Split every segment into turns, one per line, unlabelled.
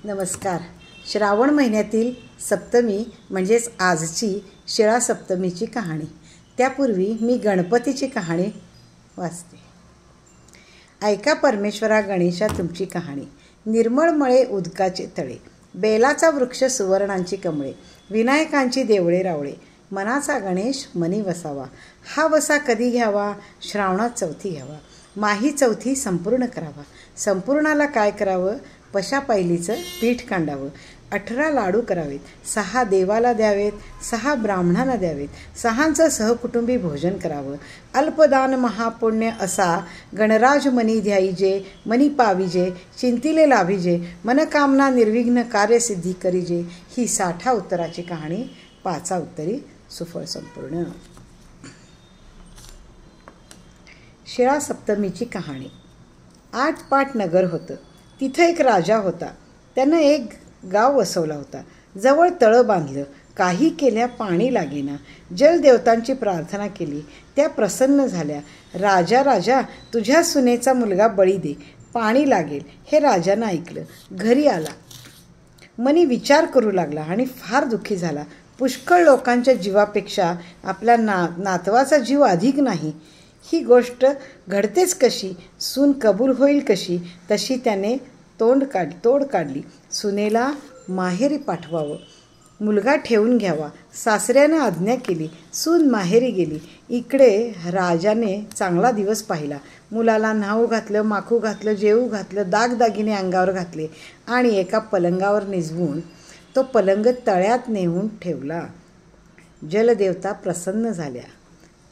नमस्कार. श्रावण महिन्यातील सप्तमी म्हणजेच आजची शिळा सप्तमीची कहाणी. त्यापूर्वी मी गणपतीची कहाणी वाचते. ऐका परमेश्वरा गणेशा तुमची कहाणी. निर्मळ मळे उदकाचे तळे, बेलाचा वृक्ष सुवर्णांची कमळे, विनायकांची देवळे रावळे, मनाचा गणेश मनी वसावा. हा वसा कधी घ्यावा? श्रावणात चौथी घ्यावा. माही चौथी संपूर्ण करावा. संपूर्णाला काय करावं? पशा पहिलीचं पीठ कांडावं. 18 लाडू करावेत. 6 देवाला द्यावेत, 6 ब्राह्मणांना द्यावेत. 6चं सहकुटुंबी भोजन करावं. अल्पदान महापुण्य असा गणराज मनी ध्याईजे, मनी पाविजे, चिंतिले लाभिजे, मनकामना निर्विघ्न कार्यसिद्धी करीजे. ही 60 उत्तराची कहाणी. 5 उत्तरी सुफळ संपूर्ण. शिळा सप्तमीची कहाणी. 8 पाट नगर होतं. तिथं एक राजा होता. त्यानं एक गाव वसवला होता. जवळ तळं बांधलं. काही केल्या पाणी लागेना. जलदेवतांची प्रार्थना केली. त्या प्रसन्न झाल्या. राजा तुझ्या सुनेचा मुलगा बळी दे, पाणी लागेल. हे राजानं ऐकलं. घरी आला. मनी विचार करू लागला आणि फार दुःखी झाला. पुष्कळ लोकांच्या जीवापेक्षा आपल्या नातवाचा जीव अधिक नाही. ही गोष्ट घडतेच कशी? सून कबूल होईल कशी? तशी त्याने तोड काढली. सुनेला माहेरी पाठवावं, मुलगा ठेवून घ्यावा. सासऱ्यानं आज्ञा केली. सून माहेरी गेली. इकडे राजाने चांगला दिवस पाहिला. मुलाला न्हाऊ घातलं, माखू घातलं, जेवू घातलं, दागदागिने अंगावर घातले आणि एका पलंगावर निजवून तो पलंग तळ्यात नेऊन ठेवला. जलदेवता प्रसन्न झाल्या.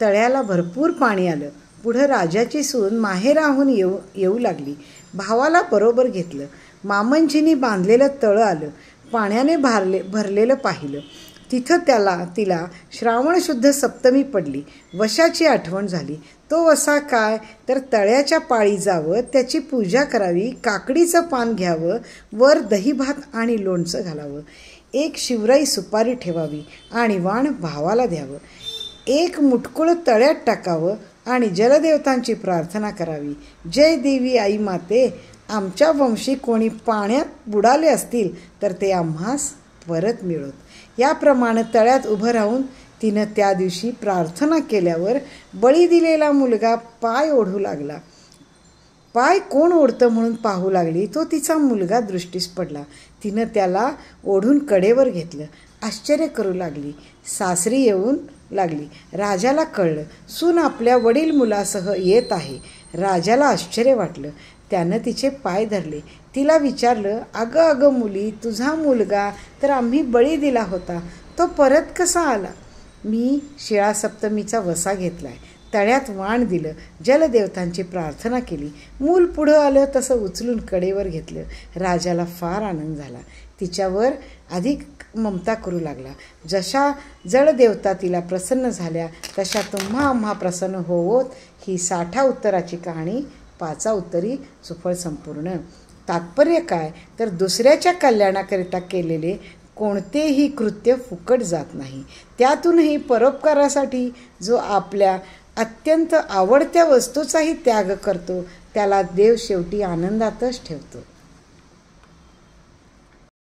तळ्याला भरपूर पाणी आलं. पुढं राजाची सून माहेराहून येऊ लागली. भावाला बरोबर घेतलं. मामंजींनी बांधलेलं तळं आलं. पाण्याने भरलेलं पाहिलं. तिथं तिला श्रावण शुद्ध सप्तमी पडली. वशाची आठवण झाली. तो वसा काय तर तळ्याच्या पाळी जावं, त्याची पूजा करावी, काकडीचं पान घ्यावं, वर दही भात आणि लोणचं घालावं, एक शिवराई सुपारी ठेवावी आणि वाण भावाला द्यावं, एक मुटकुळ तळ्यात टाकावं आणि जलदेवतांची प्रार्थना करावी. जय देवी आई माते, आमच्या वंशी कोणी पाण्यात बुडाले असतील तर ते आम्हास परत मिळोत. याप्रमाणे तळ्यात उभं राहून तिनं त्या दिवशी प्रार्थना केल्यावर बळी दिलेला मुलगा पाय ओढू लागला. पाय कोण ओढतं म्हणून पाहू लागली. तो तिचा मुलगा दृष्टीस पडला. तिनं त्याला ओढून कडेवर घेतलं. आश्चर्य करू लागली. सासरी येऊन लागली. राजाला कळलं. सून आपल्या वडील मुलासह येत आहे. राजाला आश्चर्य वाटलं. त्यानं तिचे पाय धरले. तिला विचारलं, अगं मुली, तुझा मुलगा तर आम्ही बळी दिला होता, तो परत कसा आला? मी शिळा सप्तमीचा वसा घेतलाय. तळ्यात वाण दिलं, जलदेवतांची प्रार्थना केली. मूल पुढं आलं तसं उचलून कडेवर घेतलं. राजाला फार आनंद झाला. तिच्यावर अधिक ममता करू लागला. जशा जलदेवता तिला प्रसन्न झाल्या तशा तुम्हा आम्हा प्रसन्न होवोत. ही 60 उत्तराची कहाणी. 5 उत्तरी सुफळ संपूर्ण. तात्पर्य काय तर दुसऱ्याच्या कल्याणाकरिता केलेले कोणतेही कृत्य फुकट जात नाही. त्यातूनही परोपकारासाठी जो आपल्या अत्यंत आवडत्या वस्तूचाही त्याग करतो त्याला देव शेवटी आनंदातच ठेवतो.